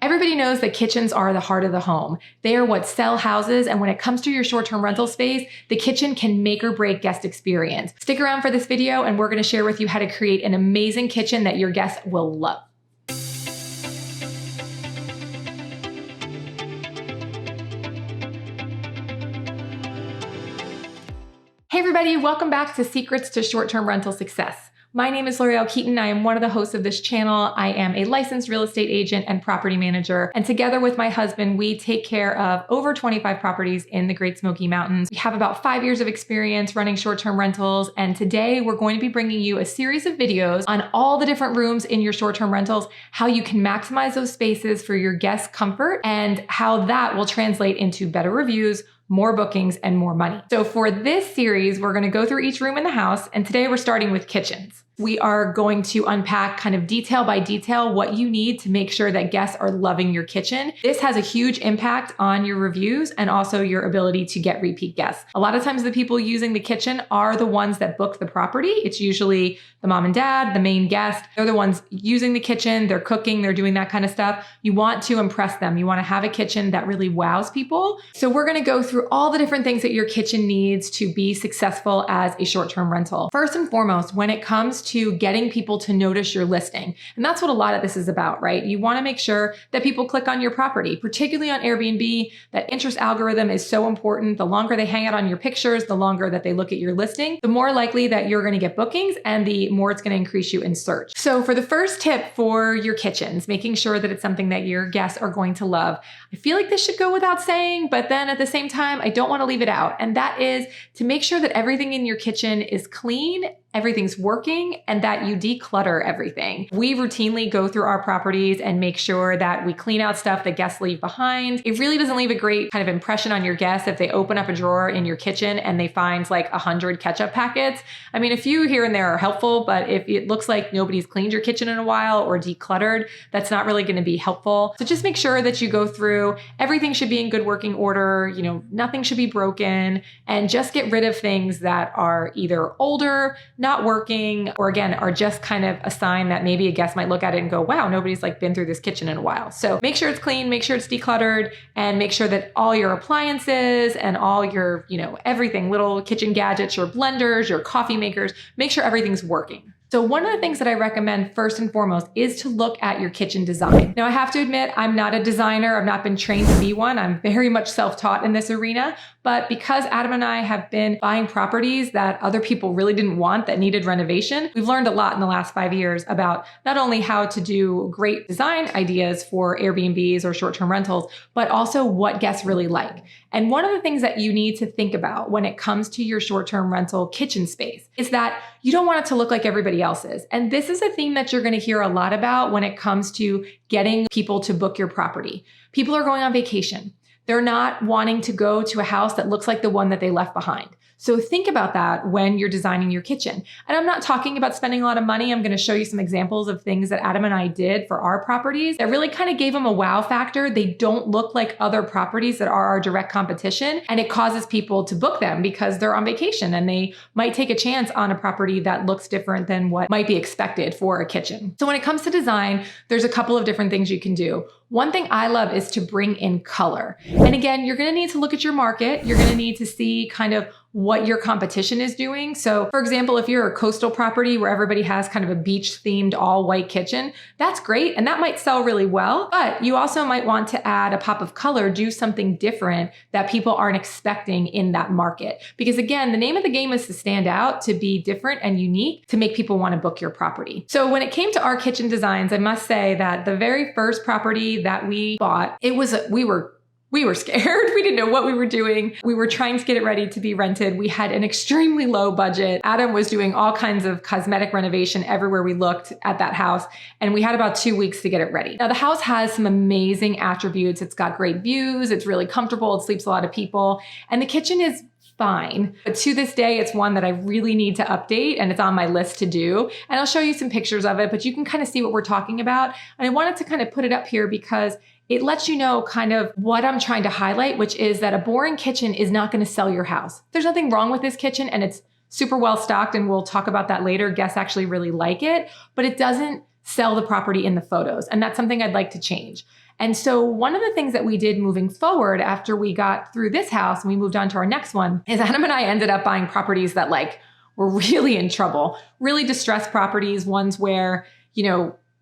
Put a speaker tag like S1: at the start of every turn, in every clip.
S1: Everybody knows that kitchens are the heart of the home. They are what sell houses, and when it comes to your short-term rental space, the kitchen can make or break guest experience. Stick around for this video and we're gonna share with you how to create an amazing kitchen that your guests will love. Hey everybody, welcome back to Secrets to Short-Term Rental Success. My name is L'Oreal Keaton. I am one of the hosts of this channel. I am a licensed real estate agent and property manager. And together with my husband, we take care of over 25 properties in the Great Smoky Mountains. We have about 5 years of experience running short-term rentals. And today we're going to be bringing you a series of videos on all the different rooms in your short-term rentals, how you can maximize those spaces for your guests' comfort, and how that will translate into better reviews, more bookings, and more money. So for this series, we're going to go through each room in the house. And today we're starting with kitchens. We are going to unpack kind of detail by detail what you need to make sure that guests are loving your kitchen. This has a huge impact on your reviews and also your ability to get repeat guests. A lot of times the people using the kitchen are the ones that book the property. It's usually the mom and dad, the main guest. They're the ones using the kitchen, they're cooking, they're doing that kind of stuff. You want to impress them. You want to have a kitchen that really wows people. So we're going to go through all the different things that your kitchen needs to be successful as a short-term rental. First and foremost, when it comes to getting people to notice your listing. And that's what a lot of this is about, right? You want to make sure that people click on your property, particularly on Airbnb. That interest algorithm is so important. The longer they hang out on your pictures, the longer that they look at your listing, the more likely that you're going to get bookings and the more it's going to increase you in search. So for the first tip for your kitchens, making sure that it's something that your guests are going to love. I feel like this should go without saying, but then at the same time, I don't want to leave it out. And that is to make sure that everything in your kitchen is clean, everything's working, and that you declutter everything. We routinely go through our properties and make sure that we clean out stuff that guests leave behind. It really doesn't leave a great kind of impression on your guests if they open up a drawer in your kitchen and they find like 100 ketchup packets. I mean, a few here and there are helpful, but if it looks like nobody's cleaned your kitchen in a while or decluttered, that's not really going to be helpful. So just make sure that you go through, everything should be in good working order, nothing should be broken, and just get rid of things that are either older, not working, or again, are just kind of a sign that maybe a guest might look at it and go, wow, nobody's like been through this kitchen in a while. So make sure it's clean, make sure it's decluttered, and make sure that all your appliances and all your, everything, little kitchen gadgets, your blenders, your coffee makers, make sure everything's working. So one of the things that I recommend first and foremost is to look at your kitchen design. Now I have to admit, I'm not a designer. I've not been trained to be one. I'm very much self-taught in this arena, but because Adam and I have been buying properties that other people really didn't want that needed renovation, we've learned a lot in the last 5 years about not only how to do great design ideas for Airbnbs or short-term rentals, but also what guests really like. And one of the things that you need to think about when it comes to your short-term rental kitchen space is that you don't want it to look like everybody else's. And this is a theme that you're going to hear a lot about when it comes to getting people to book your property. People are going on vacation. They're not wanting to go to a house that looks like the one that they left behind. So think about that when you're designing your kitchen. And I'm not talking about spending a lot of money. I'm going to show you some examples of things that Adam and I did for our properties that really kind of gave them a wow factor. They don't look like other properties that are our direct competition. And it causes people to book them because they're on vacation and they might take a chance on a property that looks different than what might be expected for a kitchen. So when it comes to design, there's a couple of different things you can do. One thing I love is to bring in color. And again, you're going to need to look at your market. You're going to need to see kind of what your competition is doing. So for example, if you're a coastal property where everybody has kind of a beach themed all white kitchen, that's great. And that might sell really well, but you also might want to add a pop of color, do something different that people aren't expecting in that market. Because again, the name of the game is to stand out, to be different and unique, to make people want to book your property. So when it came to our kitchen designs, I must say that the very first property that we bought, we were scared. We didn't know what we were doing. We were trying to get it ready to be rented. We had an extremely low budget. Adam was doing all kinds of cosmetic renovation everywhere we looked at that house. And we had about 2 weeks to get it ready. Now the house has some amazing attributes. It's got great views. It's really comfortable. It sleeps a lot of people. And the kitchen is fine. But to this day, it's one that I really need to update and it's on my list to do. And I'll show you some pictures of it, but you can kind of see what we're talking about. And I wanted to kind of put it up here because it lets you know kind of what I'm trying to highlight, which is that a boring kitchen is not going to sell your house. There's nothing wrong with this kitchen and it's super well stocked and we'll talk about that later. Guests actually really like it, but it doesn't sell the property in the photos. And that's something I'd like to change. And so one of the things that we did moving forward after we got through this house and we moved on to our next one is Adam and I ended up buying properties that like were really in trouble, really distressed properties, ones where,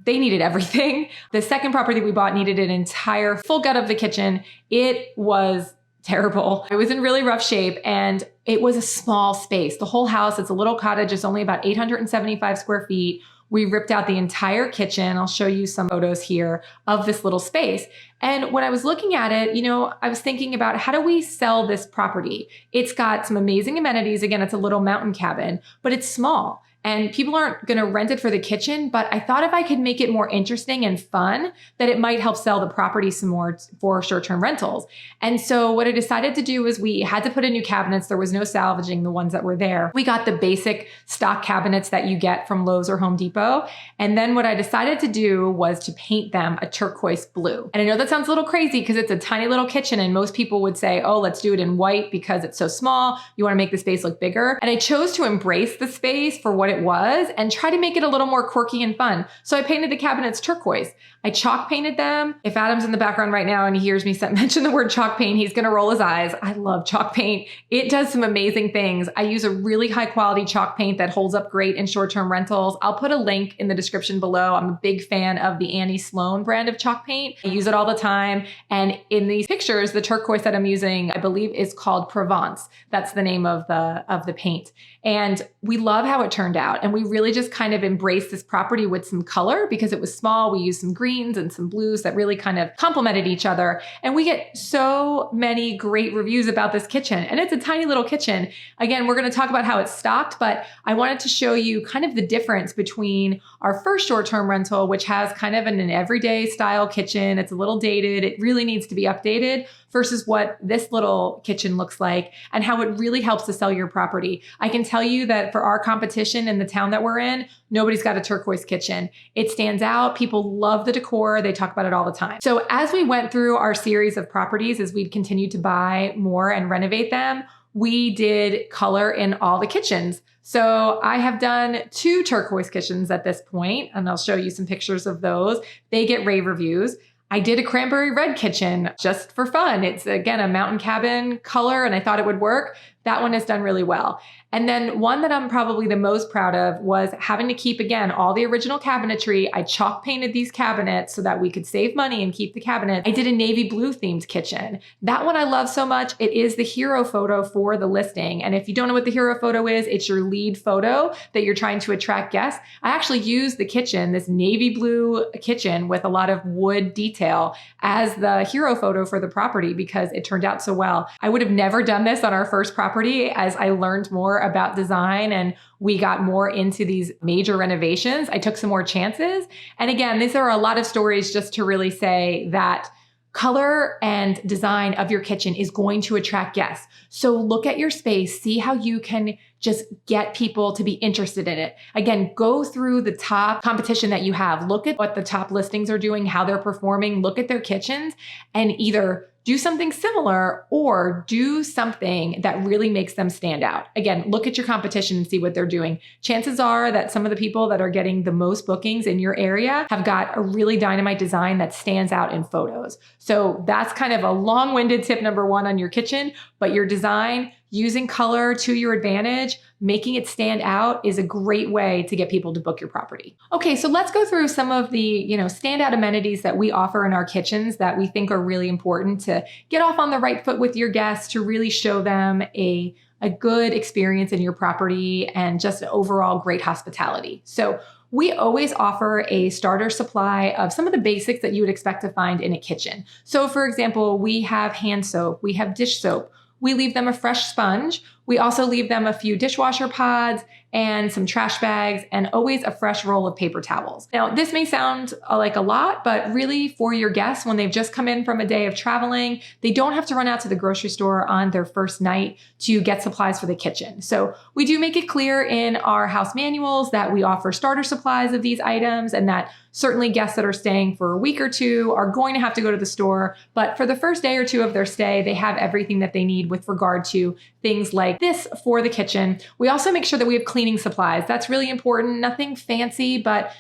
S1: they needed everything. The second property we bought needed an entire full gut of the kitchen. It was terrible. It was in really rough shape and it was a small space. The whole house, it's a little cottage. It's only about 875 square feet. We ripped out the entire kitchen. I'll show you some photos here of this little space. And when I was looking at it, I was thinking about how do we sell this property? It's got some amazing amenities. Again, it's a little mountain cabin, but it's small. And people aren't going to rent it for the kitchen, but I thought if I could make it more interesting and fun, that it might help sell the property some more for short-term rentals. And so what I decided to do is we had to put in new cabinets. There was no salvaging the ones that were there. We got the basic stock cabinets that you get from Lowe's or Home Depot. And then what I decided to do was to paint them a turquoise blue. And I know that sounds a little crazy because it's a tiny little kitchen and most people would say, oh, let's do it in white because it's so small. You want to make the space look bigger. And I chose to embrace the space for what it was and try to make it a little more quirky and fun. So I painted the cabinets turquoise. I chalk painted them. If Adam's in the background right now and he hears me mention the word chalk paint, he's going to roll his eyes. I love chalk paint. It does some amazing things. I use a really high quality chalk paint that holds up great in short-term rentals. I'll put a link in the description below. I'm a big fan of the Annie Sloan brand of chalk paint. I use it all the time. And in these pictures, the turquoise that I'm using, I believe is called Provence. That's the name of the paint. And we love how it turned out. And we really just kind of embraced this property with some color because it was small. We used some greens and some blues that really kind of complemented each other. And we get so many great reviews about this kitchen. And it's a tiny little kitchen. Again, we're going to talk about how it's stocked, but I wanted to show you kind of the difference between our first short-term rental, which has kind of an everyday style kitchen. It's a little dated. It really needs to be updated versus what this little kitchen looks like and how it really helps to sell your property. I can tell you that for our competition in the town that we're in, nobody's got a turquoise kitchen. It stands out. People love the decor. They talk about it all the time. So as we went through our series of properties, as we'd continued to buy more and renovate them, we did color in all the kitchens. So I have done 2 turquoise kitchens at this point, and I'll show you some pictures of those. They get rave reviews. I did a cranberry red kitchen just for fun. It's, again, a mountain cabin color, and I thought it would work. That one has done really well. And then one that I'm probably the most proud of was having to keep, again, all the original cabinetry. I chalk painted these cabinets so that we could save money and keep the cabinet. I did a navy blue themed kitchen. That one I love so much. It is the hero photo for the listing. And if you don't know what the hero photo is, it's your lead photo that you're trying to attract guests. I actually used the kitchen, this navy blue kitchen with a lot of wood detail as the hero photo for the property because it turned out so well. I would have never done this on our first property as I learned more about design and we got more into these major renovations. I took some more chances. And again, these are a lot of stories just to really say that color and design of your kitchen is going to attract guests. So look at your space, see how you can just get people to be interested in it. Again, go through the top competition that you have. Look at what the top listings are doing, how they're performing, look at their kitchens, and either do something similar or do something that really makes them stand out. Again, look at your competition and see what they're doing. Chances are that some of the people that are getting the most bookings in your area have got a really dynamite design that stands out in photos. So that's kind of a long-winded tip number 1 on your kitchen, but your design, using color to your advantage, making it stand out is a great way to get people to book your property. Okay, so let's go through some of the, standout amenities that we offer in our kitchens that we think are really important to get off on the right foot with your guests, to really show them a good experience in your property and just overall great hospitality. So we always offer a starter supply of some of the basics that you would expect to find in a kitchen. So for example, we have hand soap, we have dish soap, we leave them a fresh sponge. We also leave them a few dishwasher pods and some trash bags and always a fresh roll of paper towels. Now, this may sound like a lot, but really for your guests, when they've just come in from a day of traveling, they don't have to run out to the grocery store on their first night to get supplies for the kitchen. So we do make it clear in our house manuals that we offer starter supplies of these items and that Certainly guests that are staying for a week or two are going to have to go to the store, but for the first day or two of their stay, they have everything that they need with regard to things like this for the kitchen. We also make sure that we have cleaning supplies. That's really important. Nothing fancy, but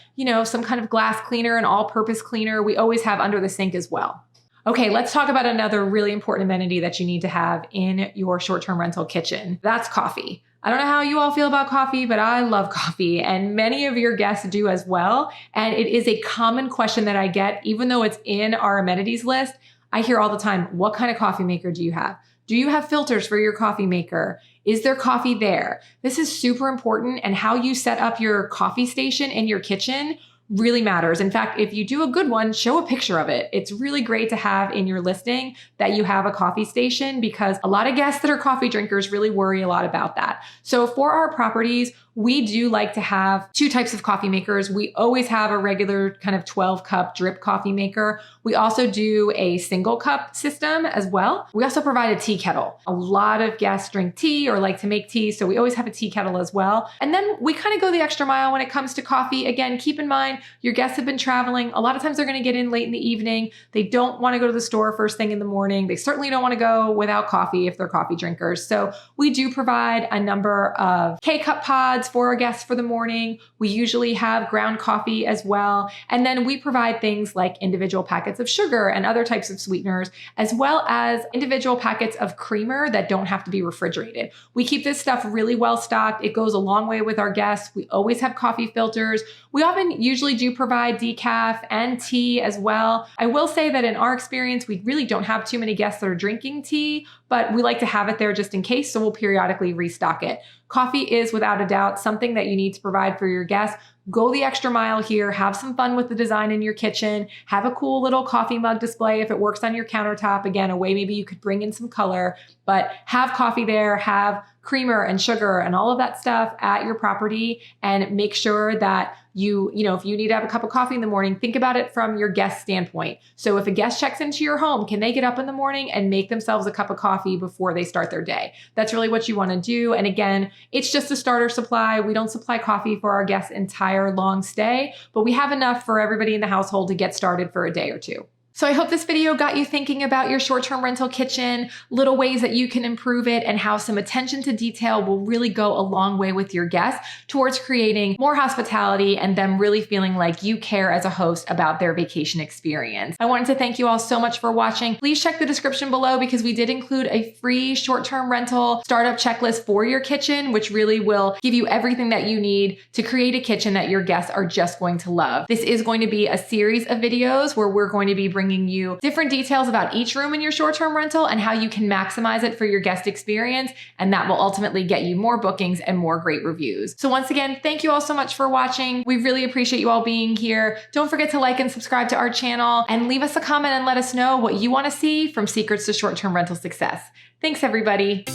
S1: some kind of glass cleaner, an all-purpose cleaner, we always have under the sink as well. Okay, let's talk about another really important amenity that you need to have in your short-term rental kitchen. That's coffee. I don't know how you all feel about coffee, but I love coffee, and many of your guests do as well. And it is a common question that I get, even though it's in our amenities list. I hear all the time, what kind of coffee maker do you have? Do you have filters for your coffee maker? Is there coffee there? This is super important, and how you set up your coffee station in your kitchen really matters. In fact, if you do a good one, show a picture of it. It's really great to have in your listing that you have a coffee station, because a lot of guests that are coffee drinkers really worry a lot about that. So for our properties, we do like to have two types of coffee makers. We always have a regular kind of 12-cup drip coffee maker. We also do a single cup system as well. We also provide a tea kettle. A lot of guests drink tea or like to make tea, so we always have a tea kettle as well. And then we kind of go the extra mile when it comes to coffee. Again, keep in mind, your guests have been traveling. A lot of times they're going to get in late in the evening. They don't want to go to the store first thing in the morning. They certainly don't want to go without coffee if they're coffee drinkers. So we do provide a number of K-cup pods for our guests for the morning. We usually have ground coffee as well. And then we provide things like individual packets of sugar and other types of sweeteners, as well as individual packets of creamer that don't have to be refrigerated. We keep this stuff really well stocked. It goes a long way with our guests. We always have coffee filters. We often usually do provide decaf and tea as well. I will say that in our experience, we really don't have too many guests that are drinking tea, but we like to have it there just in case, so we'll periodically restock it. Coffee is without a doubt something that you need to provide for your guests. Go the extra mile here, have some fun with the design in your kitchen, have a cool little coffee mug display if it works on your countertop. Again, a way maybe you could bring in some color, but have coffee there, have creamer and sugar and all of that stuff at your property, and make sure that if you need to have a cup of coffee in the morning, think about it from your guest standpoint. So if a guest checks into your home, can they get up in the morning and make themselves a cup of coffee before they start their day? That's really what you want to do. And again, it's just a starter supply. We don't supply coffee for our guests' entire long stay, but we have enough for everybody in the household to get started for a day or two. So I hope this video got you thinking about your short-term rental kitchen, little ways that you can improve it, and how some attention to detail will really go a long way with your guests towards creating more hospitality and them really feeling like you care as a host about their vacation experience. I wanted to thank you all so much for watching. Please check the description below, because we did include a free short-term rental startup checklist for your kitchen, which really will give you everything that you need to create a kitchen that your guests are just going to love. This is going to be a series of videos where we're going to be bringing you different details about each room in your short-term rental and how you can maximize it for your guest experience. And that will ultimately get you more bookings and more great reviews. So once again, thank you all so much for watching. We really appreciate you all being here. Don't forget to like and subscribe to our channel, and leave us a comment and let us know what you want to see from Secrets to Short-Term Rental Success. Thanks, everybody.